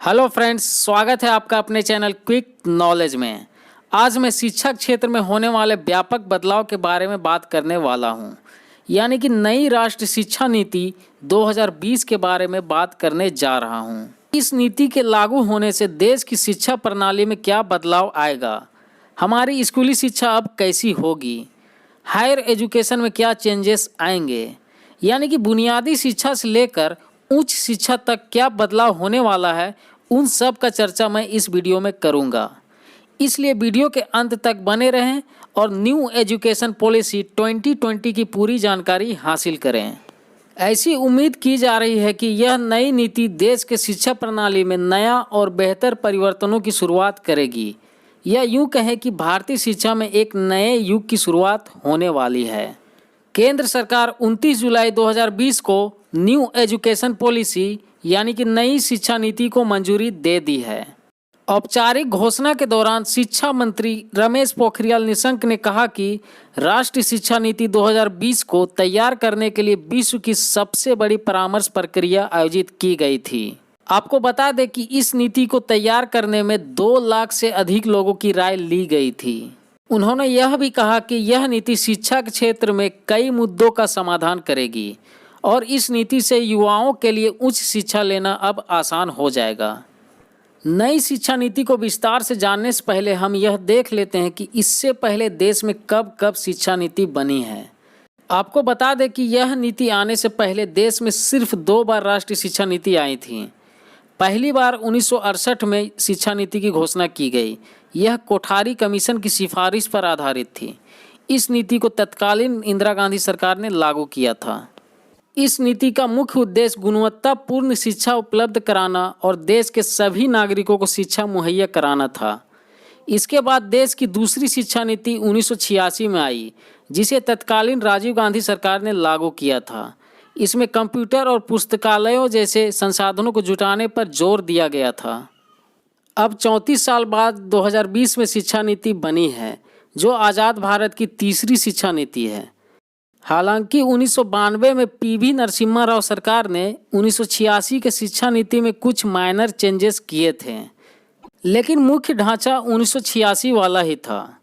Hello friends, स्वागत है आपका अपने चैनल क्विक नॉलेज में। आज मैं शिक्षा क्षेत्र में होने वाले व्यापक बदलाव के बारे में बात करने वाला हूं, यानी कि नई राष्ट्रीय शिक्षा नीति 2020 के बारे में बात करने जा रहा हूं। इस नीति के लागू होने से देश की शिक्षा प्रणाली में क्या बदलाव आएगा, हमारी स्कूली शिक्षा अब कैसी होगी, हायर एजुकेशन में क्या चेंजेस आएंगे, यानी कि बुनियादी शिक्षा से लेकर उच्च शिक्षा तक क्या बदलाव होने वाला है, उन सब का चर्चा मैं इस वीडियो में करूंगा। इसलिए वीडियो के अंत तक बने रहें और न्यू एजुकेशन पॉलिसी 2020 की पूरी जानकारी हासिल करें। ऐसी उम्मीद की जा रही है कि यह नई नीति देश के शिक्षा प्रणाली में नया और बेहतर परिवर्तनों की शुरुआत करेगी। यह यूं कहें कि भारतीय शिक्षा में एक नए युग की शुरुआत होने वाली है। केंद्र सरकार 29 जुलाई 2020 को न्यू एजुकेशन पॉलिसी यानी कि नई शिक्षा नीति को मंजूरी दे दी है। औपचारिक घोषणा के दौरान शिक्षा मंत्री रमेश पोखरियाल निशंक ने कहा कि राष्ट्रीय शिक्षा नीति 2020 को तैयार करने के लिए विश्व की सबसे बड़ी परामर्श प्रक्रिया आयोजित की गई थी। आपको बता दें कि इस नीति को तैयार करने में 2 लाख से अधिक लोगों की राय ली गई थी। उन्होंने यह भी कहा कि यह नीति शिक्षा के क्षेत्र में कई मुद्दों का समाधान करेगी और इस नीति से युवाओं के लिए उच्च शिक्षा लेना अब आसान हो जाएगा। नई शिक्षा नीति को विस्तार से जानने से पहले हम यह देख लेते हैं कि इससे पहले देश में कब कब शिक्षा नीति बनी है। आपको बता दें कि यह नीति आने से पहले देश में सिर्फ 2 बार राष्ट्रीय शिक्षा नीति आई थी। पहली बार 1968 में शिक्षा नीति की घोषणा की गई। यह कोठारी कमीशन की सिफारिश पर आधारित थी। इस नीति को तत्कालीन इंदिरा गांधी सरकार ने लागू किया था। इस नीति का मुख्य उद्देश्य गुणवत्तापूर्ण शिक्षा उपलब्ध कराना और देश के सभी नागरिकों को शिक्षा मुहैया कराना था। इसके बाद देश की दूसरी शिक्षा नीति 1986 में आई, जिसे तत्कालीन राजीव गांधी सरकार ने लागू किया था। इसमें कंप्यूटर और पुस्तकालयों जैसे संसाधनों को जुटाने पर जोर दिया गया था। अब 34 साल बाद 2020 में शिक्षा नीति बनी है, जो आज़ाद भारत की तीसरी शिक्षा नीति है। हालांकि 1992 में पीवी नरसिम्हा राव सरकार ने 1986 के शिक्षा नीति में कुछ माइनर चेंजेस किए थे, लेकिन मुख्य ढांचा 1986 वाला ही था।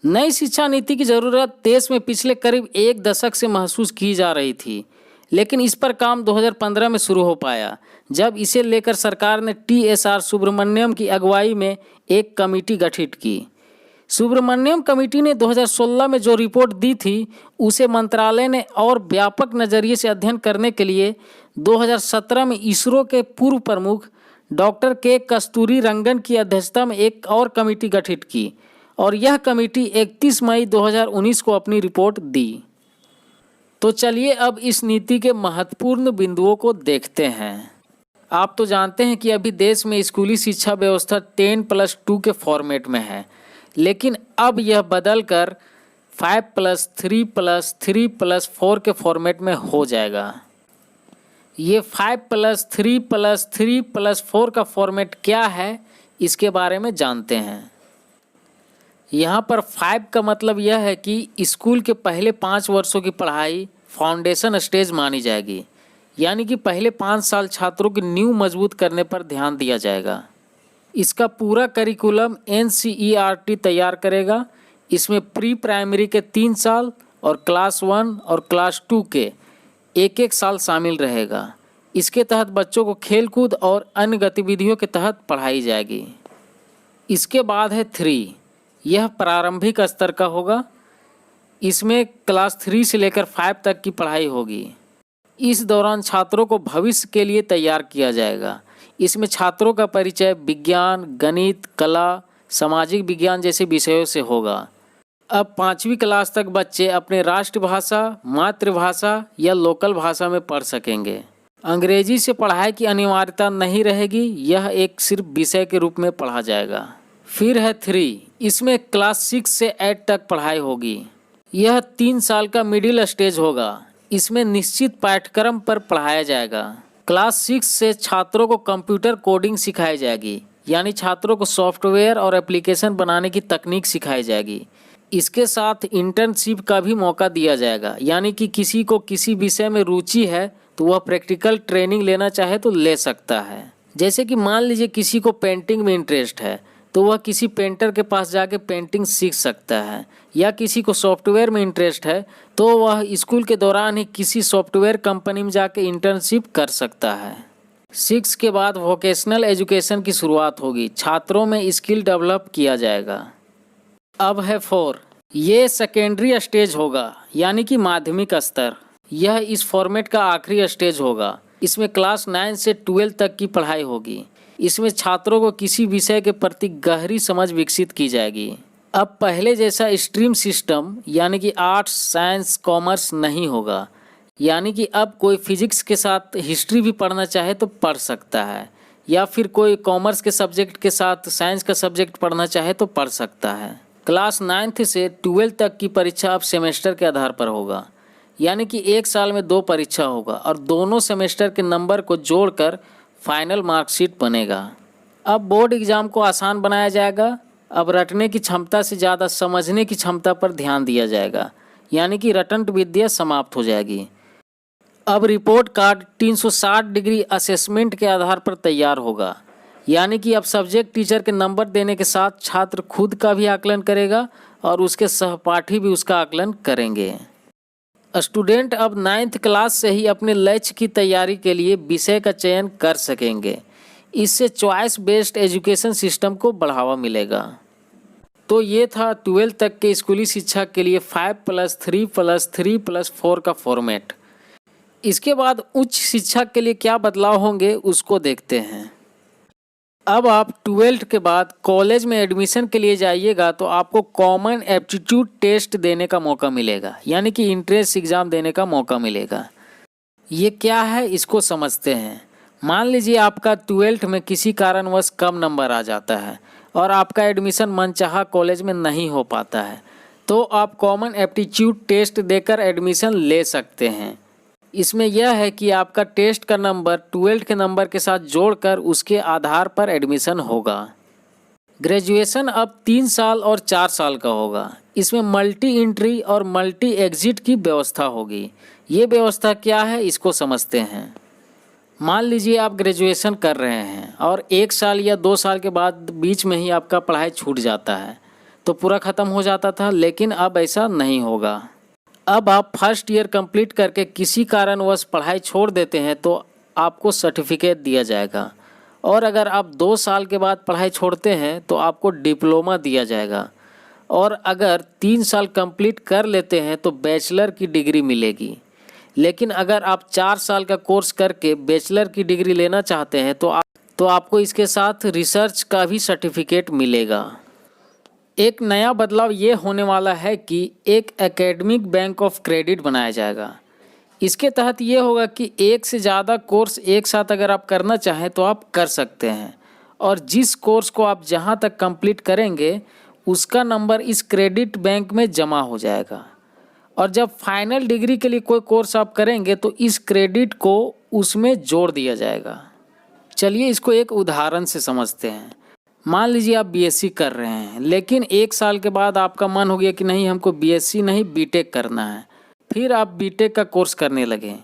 नई शिक्षा नीति की ज़रूरत देश में पिछले करीब 1 दशक से महसूस की जा रही थी, लेकिन इस पर काम 2015 में शुरू हो पाया, जब इसे लेकर सरकार ने TSR सुब्रमण्यम की अगुवाई में एक कमेटी गठित की। सुब्रमण्यम कमेटी ने 2016 में जो रिपोर्ट दी थी, उसे मंत्रालय ने और व्यापक नज़रिए से अध्ययन करने के लिए 2017 में इसरो के पूर्व प्रमुख डॉक्टर के कस्तूरी रंगन की अध्यक्षता में एक और कमेटी गठित की और यह कमेटी 31 मई 2019 को अपनी रिपोर्ट दी। तो चलिए अब इस नीति के महत्वपूर्ण बिंदुओं को देखते हैं। आप तो जानते हैं कि अभी देश में स्कूली शिक्षा व्यवस्था 10+2 के फॉर्मेट में है, लेकिन अब यह बदलकर 5+3+3+4 के फॉर्मेट में हो जाएगा। ये 5+3+3+4 का फॉर्मेट क्या है, इसके बारे में जानते हैं। यहाँ पर 5 का मतलब यह है कि स्कूल के पहले 5 वर्षों की पढ़ाई फाउंडेशन स्टेज मानी जाएगी, यानी कि पहले 5 साल छात्रों की नींव मजबूत करने पर ध्यान दिया जाएगा। इसका पूरा करिकुलम NCERT तैयार करेगा। इसमें प्री प्राइमरी के 3 साल और क्लास 1 और क्लास 2 के 1-1 साल शामिल रहेगा। इसके तहत बच्चों को खेलकूद और अन्य गतिविधियों के तहत पढ़ाई जाएगी। इसके बाद है 3। यह प्रारंभिक स्तर का होगा। इसमें क्लास 3 से लेकर 5 तक की पढ़ाई होगी। इस दौरान छात्रों को भविष्य के लिए तैयार किया जाएगा। इसमें छात्रों का परिचय विज्ञान, गणित, कला, सामाजिक विज्ञान जैसे विषयों से होगा। अब 5वीं क्लास तक बच्चे अपने राष्ट्रभाषा, मातृभाषा या लोकल भाषा में पढ़ सकेंगे। अंग्रेजी से पढ़ाई की अनिवार्यता नहीं रहेगी, यह एक सिर्फ विषय के रूप में पढ़ा जाएगा। फिर है 3। इसमें क्लास 6 से 8 तक पढ़ाई होगी। यह 3 साल का मिडिल स्टेज होगा। इसमें निश्चित पाठ्यक्रम पर पढ़ाया जाएगा। क्लास 6 से छात्रों को कंप्यूटर कोडिंग सिखाई जाएगी, यानी छात्रों को सॉफ्टवेयर और एप्लीकेशन बनाने की तकनीक सिखाई जाएगी। इसके साथ इंटर्नशिप का भी मौका दिया जाएगा, यानी कि किसी को किसी विषय में रुचि है तो वह प्रैक्टिकल ट्रेनिंग लेना चाहे तो ले सकता है। जैसे कि मान लीजिए किसी को पेंटिंग में इंटरेस्ट है तो वह किसी पेंटर के पास जाके पेंटिंग सीख सकता है, या किसी को सॉफ्टवेयर में इंटरेस्ट है तो वह स्कूल के दौरान ही किसी सॉफ्टवेयर कंपनी में जाके इंटर्नशिप कर सकता है। 6 के बाद वोकेशनल एजुकेशन की शुरुआत होगी, छात्रों में स्किल डेवलप किया जाएगा। अब है 4, ये सेकेंडरी स्टेज होगा यानी कि माध्यमिक स्तर। यह इस फॉर्मेट का आखिरी स्टेज होगा। इसमें क्लास 9 से 12 तक की पढ़ाई होगी। इसमें छात्रों को किसी विषय के प्रति गहरी समझ विकसित की जाएगी। अब पहले जैसा स्ट्रीम सिस्टम यानी कि आर्ट्स, साइंस, कॉमर्स नहीं होगा, यानी कि अब कोई फिजिक्स के साथ हिस्ट्री भी पढ़ना चाहे तो पढ़ सकता है, या फिर कोई कॉमर्स के सब्जेक्ट के साथ साइंस का सब्जेक्ट पढ़ना चाहे तो पढ़ सकता है। क्लास 9 से 12 तक की परीक्षा अब सेमेस्टर के आधार पर होगा, यानी कि 1 साल में 2 परीक्षा होगा और दोनों सेमेस्टर के नंबर को जोड़कर फाइनल मार्कशीट बनेगा। अब बोर्ड एग्ज़ाम को आसान बनाया जाएगा। अब रटने की क्षमता से ज़्यादा समझने की क्षमता पर ध्यान दिया जाएगा, यानी कि रटंत विद्या समाप्त हो जाएगी। अब रिपोर्ट कार्ड 360 डिग्री असेसमेंट के आधार पर तैयार होगा, यानी कि अब सब्जेक्ट टीचर के नंबर देने के साथ छात्र खुद का भी आकलन करेगा और उसके सहपाठी भी उसका आकलन करेंगे। स्टूडेंट अब 9th क्लास से ही अपने लक्ष्य की तैयारी के लिए विषय का चयन कर सकेंगे। इससे चॉइस बेस्ड एजुकेशन सिस्टम को बढ़ावा मिलेगा। तो ये था 12 तक के स्कूली शिक्षा के लिए 5+3+3+4 का फॉर्मेट। इसके बाद उच्च शिक्षा के लिए क्या बदलाव होंगे उसको देखते हैं। अब आप 12th के बाद कॉलेज में एडमिशन के लिए जाइएगा तो आपको कॉमन एप्टीट्यूड टेस्ट देने का मौका मिलेगा, यानी कि इंट्रेंस एग्ज़ाम देने का मौका मिलेगा। ये क्या है इसको समझते हैं। मान लीजिए आपका 12th में किसी कारणवश कम नंबर आ जाता है और आपका एडमिशन मनचाहा कॉलेज में नहीं हो पाता है, तो आप कॉमन एप्टीट्यूड टेस्ट देकर एडमिशन ले सकते हैं। इसमें यह है कि आपका टेस्ट का नंबर 12th के नंबर के साथ जोड़कर उसके आधार पर एडमिशन होगा। ग्रेजुएशन अब 3 साल और 4 साल का होगा। इसमें मल्टी एंट्री और मल्टी एग्जिट की व्यवस्था होगी। ये व्यवस्था क्या है इसको समझते हैं। मान लीजिए आप ग्रेजुएशन कर रहे हैं और 1 साल या 2 साल के बाद बीच में ही आपका पढ़ाई छूट जाता है, तो पूरा ख़त्म हो जाता था, लेकिन अब ऐसा नहीं होगा। अब आप फर्स्ट ईयर कंप्लीट करके किसी कारणवश पढ़ाई छोड़ देते हैं तो आपको सर्टिफिकेट दिया जाएगा, और अगर आप 2 साल के बाद पढ़ाई छोड़ते हैं तो आपको डिप्लोमा दिया जाएगा, और अगर 3 साल कंप्लीट कर लेते हैं तो बैचलर की डिग्री मिलेगी। लेकिन अगर आप 4 साल का कोर्स करके बैचलर की डिग्री लेना चाहते हैं तो आपको इसके साथ रिसर्च का भी सर्टिफिकेट मिलेगा। एक नया बदलाव ये होने वाला है कि एक एकेडमिक बैंक ऑफ क्रेडिट बनाया जाएगा। इसके तहत ये होगा कि एक से ज़्यादा कोर्स एक साथ अगर आप करना चाहें तो आप कर सकते हैं, और जिस कोर्स को आप जहां तक कंप्लीट करेंगे उसका नंबर इस क्रेडिट बैंक में जमा हो जाएगा, और जब फाइनल डिग्री के लिए कोई कोर्स आप करेंगे तो इस क्रेडिट को उसमें जोड़ दिया जाएगा। चलिए इसको एक उदाहरण से समझते हैं। मान लीजिए आप बीएससी कर रहे हैं, लेकिन 1 साल के बाद आपका मन हो गया कि नहीं, हमको बीएससी नहीं बीटेक करना है। फिर आप बीटेक का कोर्स करने लगे,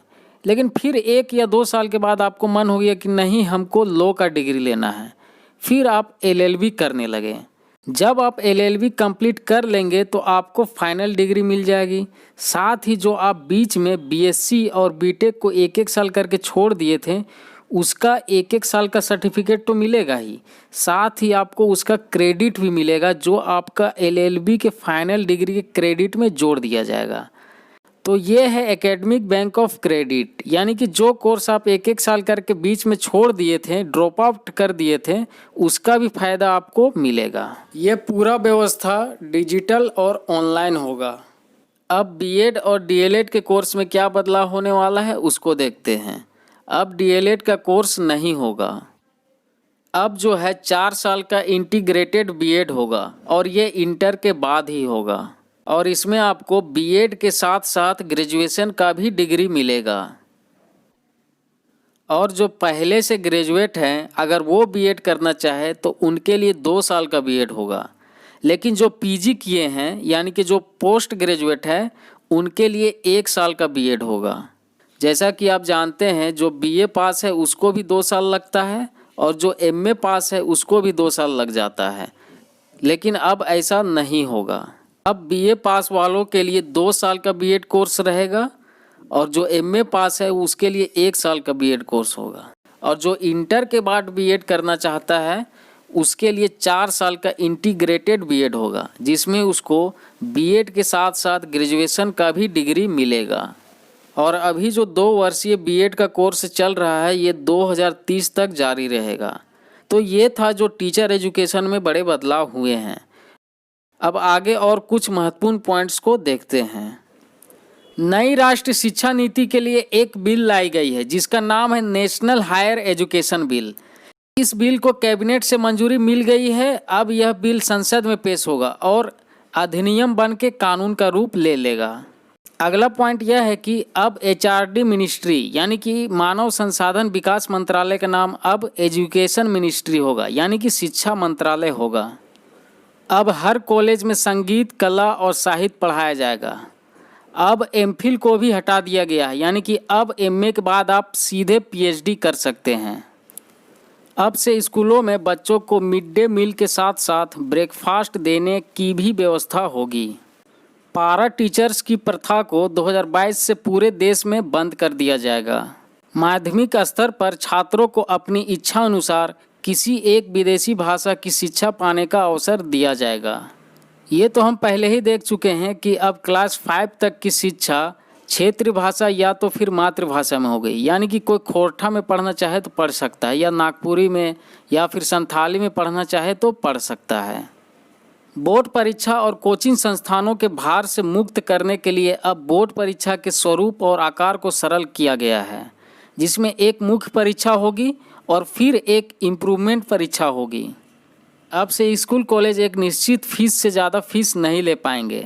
लेकिन फिर 1 या 2 साल के बाद आपको मन हो गया कि नहीं, हमको लॉ का डिग्री लेना है। फिर आप एलएलबी करने लगे। जब आप एलएलबी कंप्लीट कर लेंगे तो आपको फाइनल डिग्री मिल जाएगी। साथ ही जो आप बीच में बीएससी और बीटेक को 1-1 साल करके छोड़ दिए थे उसका 1-1 साल का सर्टिफिकेट तो मिलेगा ही, साथ ही आपको उसका क्रेडिट भी मिलेगा जो आपका एलएलबी के फाइनल डिग्री के क्रेडिट में जोड़ दिया जाएगा। तो ये है एकेडमिक बैंक ऑफ क्रेडिट, यानी कि जो कोर्स आप 1-1 साल करके बीच में छोड़ दिए थे, ड्रॉप आउट कर दिए थे, उसका भी फायदा आपको मिलेगा। ये पूरा व्यवस्था डिजिटल और ऑनलाइन होगा। अब बीएड और डीएलएड के कोर्स में क्या बदलाव होने वाला है उसको देखते हैं। अब डीएलएड का कोर्स नहीं होगा। अब जो है 4 साल का इंटीग्रेटेड बीएड होगा, और ये इंटर के बाद ही होगा, और इसमें आपको बीएड के साथ साथ ग्रेजुएशन का भी डिग्री मिलेगा। और जो पहले से ग्रेजुएट हैं अगर वो बीएड करना चाहे तो उनके लिए 2 साल का बीएड होगा, लेकिन जो पीजी किए हैं यानी कि जो पोस्ट ग्रेजुएट है उनके लिए 1 साल का बीएड होगा। जैसा कि आप जानते हैं जो बीए पास है उसको भी 2 साल लगता है, और जो एमए पास है उसको भी 2 साल लग जाता है। लेकिन अब ऐसा नहीं होगा। अब बीए पास वालों के लिए 2 साल का बीएड कोर्स रहेगा और जो एमए पास है उसके लिए 1 साल का बीएड कोर्स होगा। और जो इंटर के बाद बीएड करना चाहता है उसके लिए 4 साल का इंटीग्रेटेड बीएड होगा, जिसमें उसको बीएड के साथ साथ ग्रेजुएशन का भी डिग्री मिलेगा। और अभी जो 2 वर्षीय बीएड का कोर्स चल रहा है ये 2030 तक जारी रहेगा। तो ये था जो टीचर एजुकेशन में बड़े बदलाव हुए हैं। अब आगे और कुछ महत्वपूर्ण पॉइंट्स को देखते हैं। नई राष्ट्रीय शिक्षा नीति के लिए एक बिल लाई गई है जिसका नाम है नेशनल हायर एजुकेशन बिल। इस बिल को कैबिनेट से मंजूरी मिल गई है। अब यह बिल संसद में पेश होगा और अधिनियम बन के कानून का रूप ले लेगा। अगला पॉइंट यह है कि अब एचआरडी मिनिस्ट्री यानी कि मानव संसाधन विकास मंत्रालय का नाम अब एजुकेशन मिनिस्ट्री होगा, यानी कि शिक्षा मंत्रालय होगा। अब हर कॉलेज में संगीत, कला और साहित्य पढ़ाया जाएगा। अब एमफिल को भी हटा दिया गया है, यानी कि अब एमए के बाद आप सीधे पीएचडी कर सकते हैं। अब से स्कूलों में बच्चों को मिड डे मील के साथ साथ ब्रेकफास्ट देने की भी व्यवस्था होगी। पारा टीचर्स की प्रथा को 2022 से पूरे देश में बंद कर दिया जाएगा। माध्यमिक स्तर पर छात्रों को अपनी इच्छा अनुसार किसी एक विदेशी भाषा की शिक्षा पाने का अवसर दिया जाएगा। ये तो हम पहले ही देख चुके हैं कि अब क्लास 5 तक की शिक्षा क्षेत्रीय भाषा या तो फिर मातृभाषा में हो गई, यानी कि कोई खोरठा में पढ़ना चाहे तो पढ़ सकता है, या नागपुरी में या फिर संथाली में पढ़ना चाहे तो पढ़ सकता है। बोर्ड परीक्षा और कोचिंग संस्थानों के भार से मुक्त करने के लिए अब बोर्ड परीक्षा के स्वरूप और आकार को सरल किया गया है, जिसमें एक मुख्य परीक्षा होगी और फिर एक इम्प्रूवमेंट परीक्षा होगी। अब से स्कूल कॉलेज एक निश्चित फीस से ज़्यादा फीस नहीं ले पाएंगे।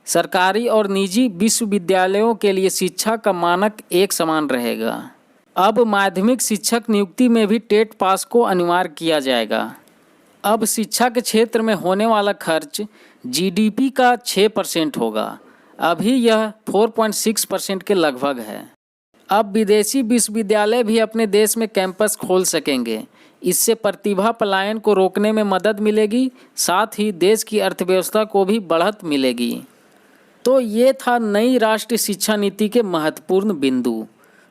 सरकारी और निजी विश्वविद्यालयों के लिए शिक्षा का मानक एक समान रहेगा। अब माध्यमिक शिक्षक नियुक्ति में भी टेट पास को अनिवार्य किया जाएगा। अब शिक्षा के क्षेत्र में होने वाला खर्च जीडीपी का 6% होगा। अभी यह 4.6% के लगभग है। अब विदेशी विश्वविद्यालय भी अपने देश में कैंपस खोल सकेंगे। इससे प्रतिभा पलायन को रोकने में मदद मिलेगी, साथ ही देश की अर्थव्यवस्था को भी बढ़त मिलेगी। तो ये था नई राष्ट्रीय शिक्षा नीति के महत्वपूर्ण बिंदु,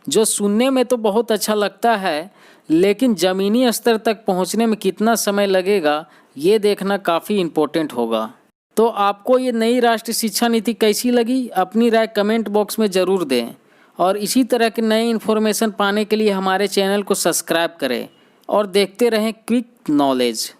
जो सुनने में तो बहुत अच्छा लगता है, लेकिन ज़मीनी स्तर तक पहुंचने में कितना समय लगेगा ये देखना काफ़ी इम्पोर्टेंट होगा। तो आपको ये नई राष्ट्रीय शिक्षा नीति कैसी लगी, अपनी राय कमेंट बॉक्स में ज़रूर दें। और इसी तरह के नए इन्फॉर्मेशन पाने के लिए हमारे चैनल को सब्सक्राइब करें और देखते रहें क्विक नॉलेज।